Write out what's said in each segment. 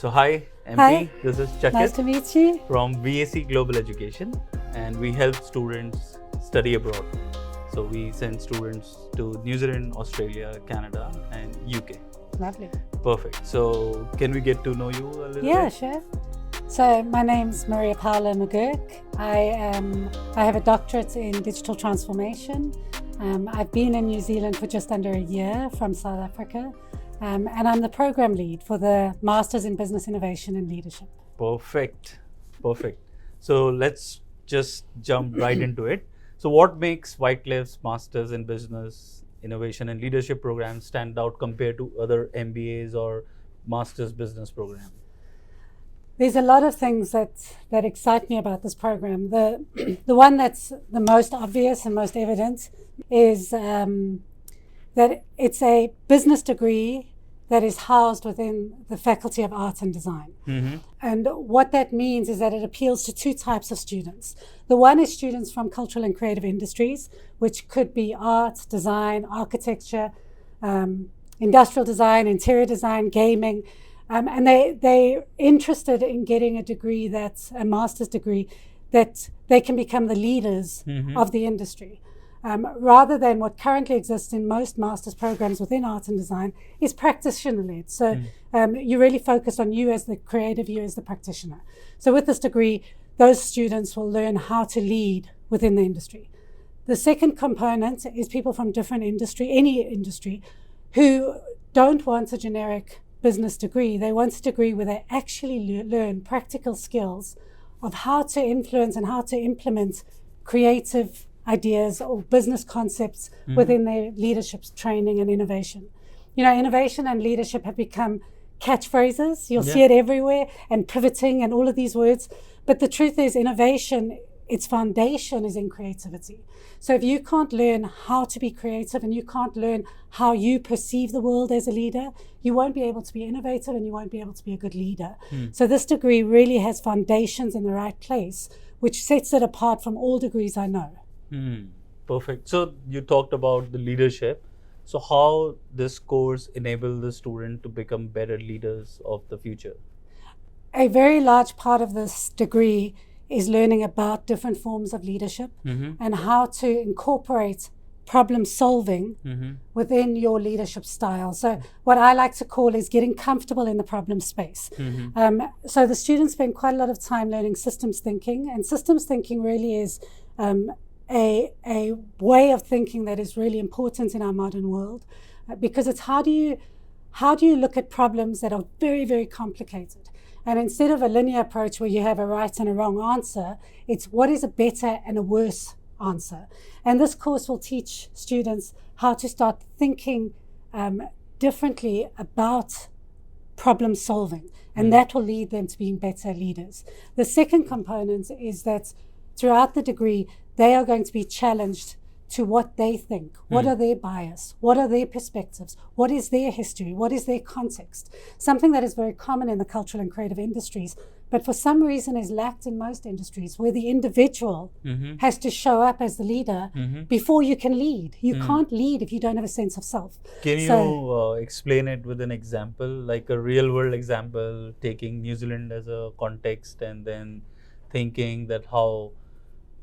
So hi, MP. Hi. This is Chakit Nice to meet you. from VAC Global Education, and we help students study abroad. So we send students to New Zealand, Australia, Canada, and UK. Lovely. Perfect. So can we get to know you a little Yeah, bit? sure. So my name's Maria Paula McGurk. I have a doctorate in digital transformation. I've been in New Zealand for just under a year from South Africa. And I'm the program lead for the Masters in Business Innovation and Leadership. Perfect. Perfect. So let's just jump right into it. So what makes Whitecliffe's Masters in Business Innovation and Leadership program stand out compared to other MBAs or Masters Business program? There's a lot of things that excite me about this program. The one that's the most obvious and most evident is that it's a business degree that is housed within the Faculty of Art and Design. Mm-hmm. And what that means is that it appeals to two types of students. The one is students from cultural and creative industries, which could be art, design, architecture, industrial design, interior design, gaming. And they're interested in getting a degree that's a master's degree that they can become the leaders of the industry. Rather than what currently exists in most master's programs within art and design is practitioner-led. So you really focus on you as the creative, you as the practitioner. So with this degree, those students will learn how to lead within the industry. The second component is people from different industry, any industry, who don't want a generic business degree. They want a degree where they actually learn practical skills of how to influence and how to implement creative ideas or business concepts within their leadership training and innovation. You know, innovation and leadership have become catchphrases. You'll see it everywhere, and pivoting and all of these words. But the truth is, innovation, its foundation is in creativity. So if you can't learn how to be creative and you can't learn how you perceive the world as a leader, you won't be able to be innovative and you won't be able to be a good leader. So this degree really has foundations in the right place, which sets it apart from all degrees I know. Perfect. So you talked about the leadership. So how this course enable the student to become better leaders of the future? A very large part of this degree is learning about different forms of leadership and how to incorporate problem solving within your leadership style. So what I like to call is getting comfortable in the problem space. So the students spend quite a lot of time learning systems thinking, and systems thinking really is a way of thinking that is really important in our modern world, because it's how do you look at problems that are very, very complicated. And instead of a linear approach where you have a right and a wrong answer, it's what is a better and a worse answer. And this course will teach students how to start thinking differently about problem solving, and that will lead them to being better leaders. The second component is that throughout the degree, they are going to be challenged to what they think. What are their bias? What are their perspectives? What is their history? What is their context? Something that is very common in the cultural and creative industries, but for some reason is lacked in most industries, where the individual has to show up as the leader before you can lead. You can't lead if you don't have a sense of self. Can you explain it with an example, like a real world example, taking New Zealand as a context and then thinking that how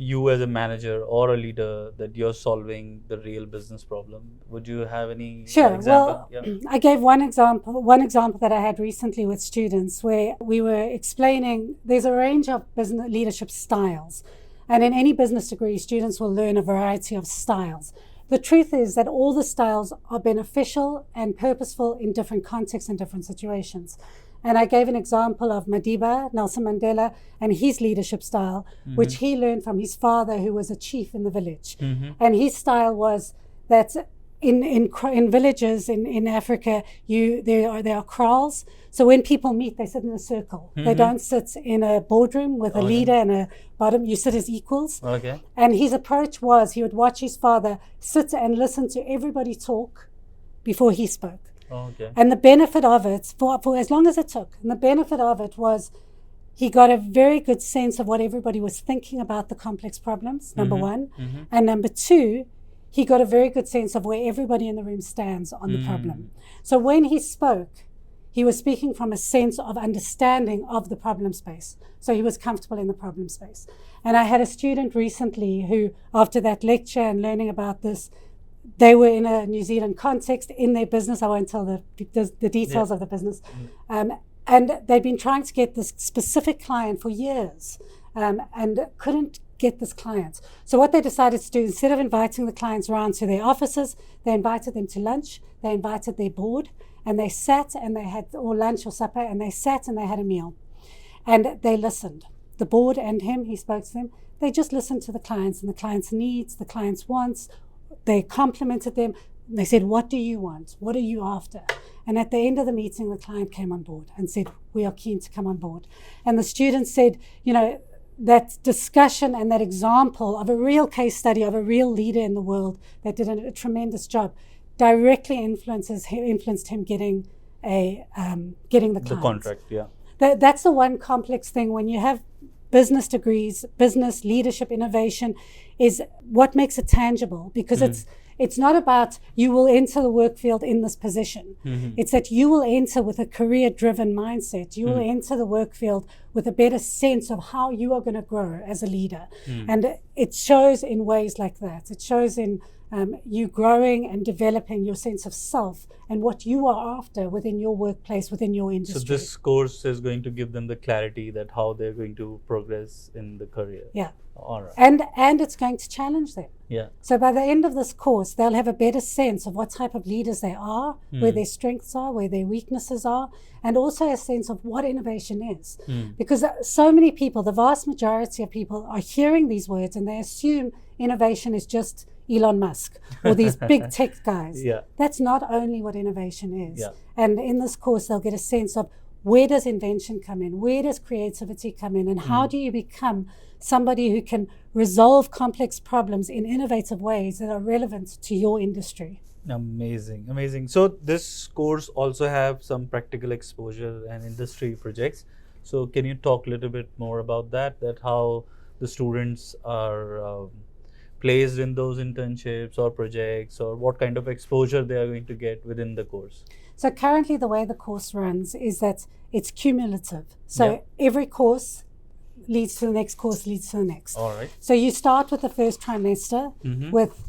you as a manager or a leader that you're solving the real business problem? Would you have any example? Well, I gave one example that I had recently with students where we were explaining there's a range of business leadership styles, and in any business degree students will learn a variety of styles. The truth is that all the styles are beneficial and purposeful in different contexts and different situations. And I gave an example of Madiba, Nelson Mandela, and his leadership style, which he learned from his father, who was a chief in the village. And his style was that in villages in Africa, there are kraals. So when people meet, they sit in a circle. They don't sit in a boardroom with a leader and a bottom. You sit as equals. And his approach was he would watch his father sit and listen to everybody talk before he spoke. And the benefit of it, for as long as it took, and the benefit of it was he got a very good sense of what everybody was thinking about the complex problems, number one. And number two, he got a very good sense of where everybody in the room stands on the problem. So when he spoke, he was speaking from a sense of understanding of the problem space. So he was comfortable in the problem space. And I had a student recently who, after that lecture and learning about this, they were in a New Zealand context in their business. I won't tell the details of the business. And they'd been trying to get this specific client for years and couldn't get this client. So what they decided to do, instead of inviting the clients around to their offices, they invited them to lunch, they invited their board, and they sat and they had, or lunch or supper, and they sat and they had a meal. And they listened. The board and him, he spoke to them, they just listened to the clients and the client's needs, the client's wants. They complimented them. They said, what do you want? What are you after? And at the end of the meeting, the client came on board and said, we are keen to come on board. And the students said, you know, that discussion and that example of a real case study of a real leader in the world that did a tremendous job directly influenced him getting the client. The contract, yeah. That's the one complex thing when you have business degrees, business, leadership, innovation, is what makes it tangible, because it's not about you will enter the work field in this position. It's that you will enter with a career-driven mindset. You will enter the work field with a better sense of how you are going to grow as a leader. And it shows in ways like that. It shows in you growing and developing your sense of self and what you are after within your workplace, within your industry. So this course is going to give them the clarity that how they're going to progress in the career. Yeah. All right. And it's going to challenge them. Yeah. So by the end of this course, they'll have a better sense of what type of leaders they are, where their strengths are, where their weaknesses are, and also a sense of what innovation is. Because so many people, the vast majority of people, are hearing these words and they assume innovation is just Elon Musk or these big tech guys. Yeah. That's not only what innovation is. Yeah. And in this course, they'll get a sense of where does invention come in? Where does creativity come in? And how do you become somebody who can resolve complex problems in innovative ways that are relevant to your industry? Amazing, amazing. So this course also have some practical exposure and industry projects. So can you talk a little bit more about that how the students are placed in those internships or projects, or what kind of exposure they are going to get within the course? So currently the way the course runs is that it's cumulative. So every course leads to the next course, leads to the next. All right. So you start with the first trimester with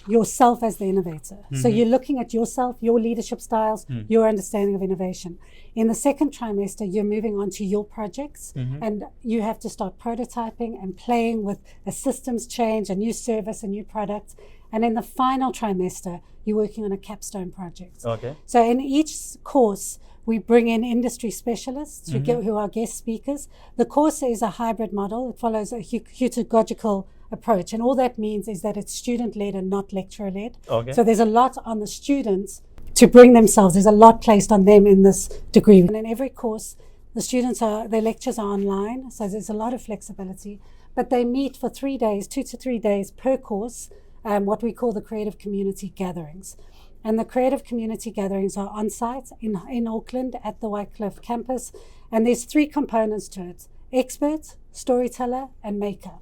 yourself as the innovator. So you're looking at yourself, your leadership styles, your understanding of innovation. In the second trimester, you're moving on to your projects, and you have to start prototyping and playing with a systems change, a new service, a new product. And in the final trimester, you're working on a capstone project. Okay. So in each course, we bring in industry specialists who are guest speakers. The course is a hybrid model. It follows a pedagogical approach. And all that means is that it's student-led and not lecturer-led. Okay. So there's a lot on the students to bring themselves. There's a lot placed on them in this degree. And in every course, their lectures are online. So there's a lot of flexibility. But they meet for 3 days, 2 to 3 days per course, what we call the creative community gatherings. And the creative community gatherings are on site in Auckland at the Whitecliffe campus. And there's 3 components to it: expert, storyteller, and maker.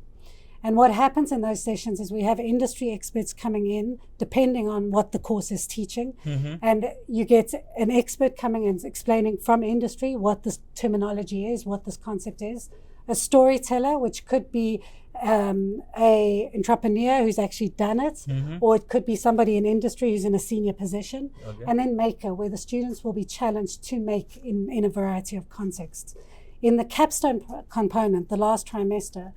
And what happens in those sessions is we have industry experts coming in, depending on what the course is teaching. And you get an expert coming in explaining from industry what this terminology is, what this concept is. A storyteller, which could be a entrepreneur who's actually done it, or it could be somebody in industry who's in a senior position. Okay. And then maker, where the students will be challenged to make in a variety of contexts. In the capstone component, the last trimester,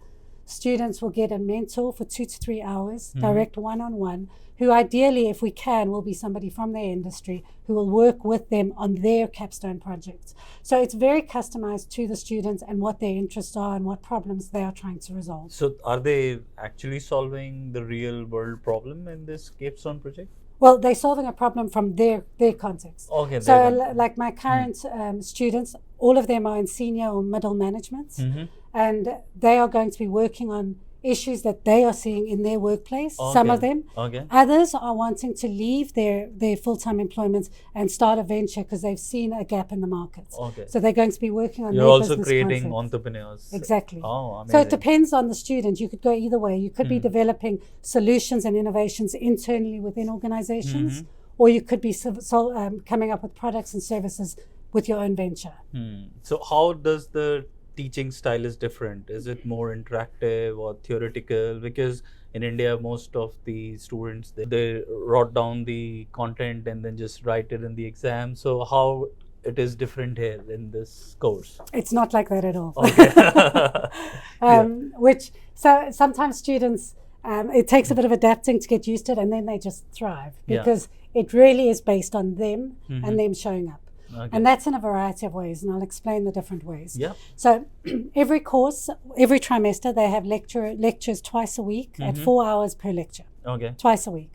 students will get a mentor for 2 to 3 hours, direct one-on-one, who ideally, if we can, will be somebody from their industry who will work with them on their capstone projects. So it's very customized to the students and what their interests are and what problems they are trying to resolve. So are they actually solving the real world problem in this capstone project? Well, they're solving a problem from their context. Okay. So like my current students, all of them are in senior or middle management, and they are going to be working on issues that they are seeing in their workplace, some of them. Okay. Others are wanting to leave their full-time employment and start a venture because they've seen a gap in the market. Okay. So they're going to be working on You're their also business creating concept. entrepreneurs. Exactly. Oh, amazing. So it depends on the student. You could go either way. You could be developing solutions and innovations internally within organizations, or you could be coming up with products and services with your own venture. So how does the teaching style is different? Is it more interactive or theoretical? Because in India, most of the students, they wrote down the content and then just write it in the exam. So how it is different here in this course? It's not like that at all. Okay. So sometimes students, it takes a bit of adapting to get used to it, and then they just thrive because it really is based on them and them showing up. Okay. And that's in a variety of ways, and I'll explain the different ways. Yeah. So every course, every trimester, they have lectures twice a week at 4 hours per lecture. Okay. Twice a week.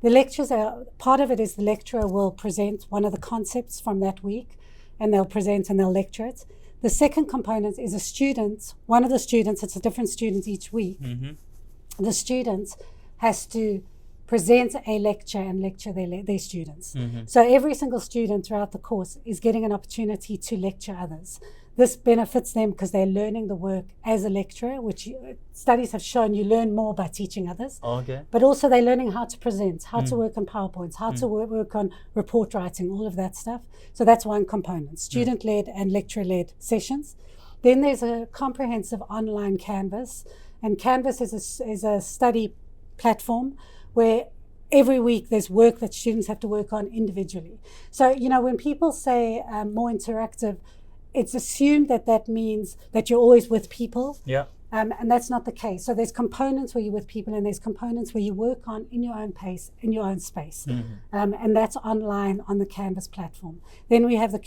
The lectures part of it is the lecturer will present one of the concepts from that week, and they'll present and they'll lecture it. The second component is one of the students, it's a different student each week. The student has to present a lecture and lecture their students. So every single student throughout the course is getting an opportunity to lecture others. This benefits them because they're learning the work as a lecturer, which studies have shown you learn more by teaching others. Okay. But also they're learning how to present, how to work on PowerPoints, how to work on report writing, all of that stuff. So that's one component, student-led and lecturer-led sessions. Then there's a comprehensive online Canvas, and Canvas is a study platform where every week there's work that students have to work on individually. So, when people say more interactive, it's assumed that means that you're always with people. Yeah. And that's not the case. So there's components where you're with people, and there's components where you work on in your own pace, in your own space. And that's online on the Canvas platform. Then we have the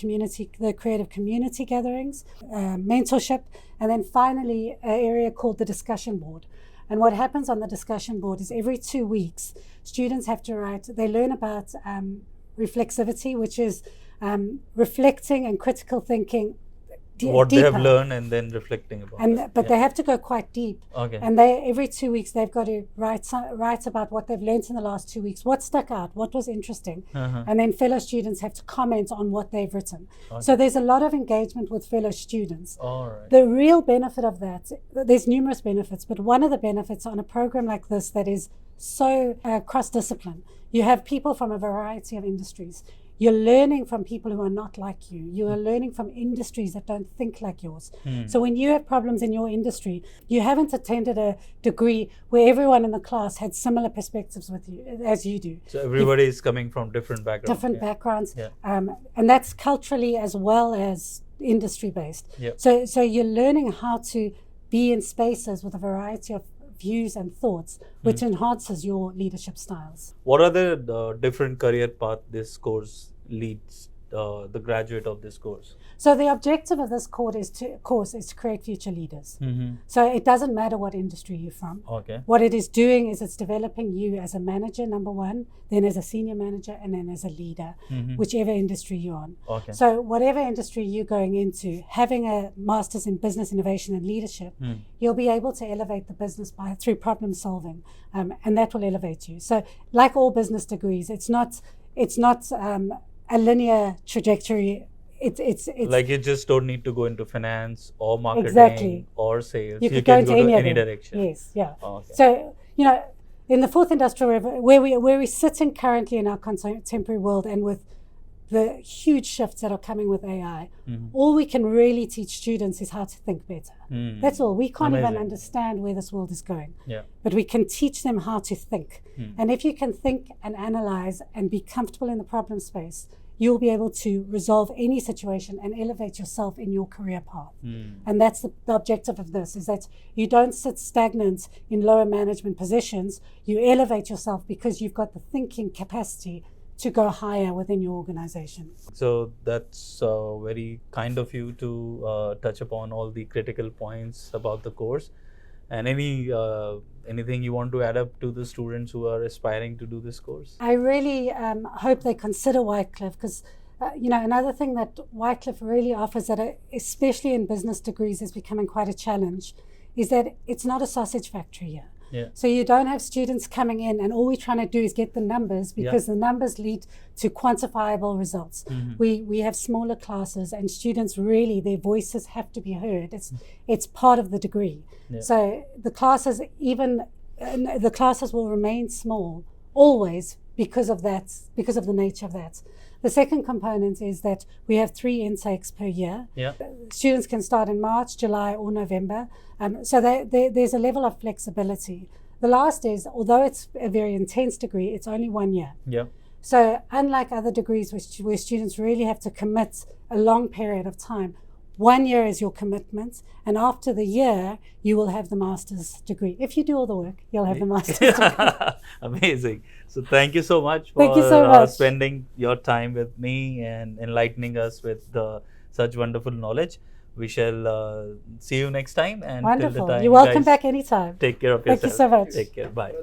creative community gatherings, mentorship, and then finally an area called the discussion board. And what happens on the discussion board is every 2 weeks, students have to they learn about reflexivity, which is reflecting and critical thinking what deeper. They have learned and then reflecting about it. But they have to go quite deep. Okay. And every 2 weeks, they've got to write about what they've learned in the last 2 weeks, what stuck out, what was interesting. And then fellow students have to comment on what they've written. Okay. So there's a lot of engagement with fellow students. All right. The real benefit of that, there's numerous benefits, but one of the benefits on a program like this that is so cross-discipline, you have people from a variety of industries. You're learning from people who are not like you. You are learning from industries that don't think like yours. So when you have problems in your industry, you haven't attended a degree where everyone in the class had similar perspectives with you as you do. So everybody is coming from different backgrounds. Different backgrounds. Yeah. And that's culturally as well as industry based. Yep. So you're learning how to be in spaces with a variety of views and thoughts, which enhances your leadership styles. What are the different career path this course leads the graduate of this course? So the objective of this course is to create future leaders. So it doesn't matter what industry you're from. Okay. What it is doing is it's developing you as a manager, number one, then as a senior manager, and then as a leader, whichever industry you're on. Okay. So whatever industry you're going into, having a master's in business innovation and leadership, you'll be able to elevate the business through problem solving, and that will elevate you. So like all business degrees, it's not a linear trajectory. It's like you just don't need to go into finance or marketing or sales. You can go into any direction. Yes, yeah. Okay. So in the fourth industrial revolution, where we're sitting currently in our contemporary world, and with the huge shifts that are coming with AI, all we can really teach students is how to think better. That's all. We can't even understand where this world is going. Yeah. But we can teach them how to think. And if you can think and analyze and be comfortable in the problem space, you'll be able to resolve any situation and elevate yourself in your career path. And that's the objective of this, is that you don't sit stagnant in lower management positions. You elevate yourself because you've got the thinking capacity to go higher within your organization. So that's very kind of you to touch upon all the critical points about the course. And anything you want to add up to the students who are aspiring to do this course? I really hope they consider Whitecliffe, because another thing that Whitecliffe really offers, that especially in business degrees is becoming quite a challenge, is that it's not a sausage factory here. Yeah. So you don't have students coming in and all we're trying to do is get the numbers, because the numbers lead to quantifiable results. We have smaller classes, and students really, their voices have to be heard. It's part of the degree. Yeah. So the classes will remain small always, because of that, because of the nature of that. The second component is that we have 3 intakes per year. Yeah. Students can start in March, July, or November. So there's a level of flexibility. The last is, although it's a very intense degree, it's only 1 year. Yeah. So unlike other degrees where students really have to commit a long period of time, 1 year is your commitment, and after the year, you will have the master's degree. If you do all the work, you'll have the master's degree. Amazing. So thank you so much for Thank you so much. spending your time with me and enlightening us with such wonderful knowledge. We shall see you next time. And till the Wonderful. time, You're welcome guys, back anytime. take care of Thank yourself. you so much. Take care. Bye.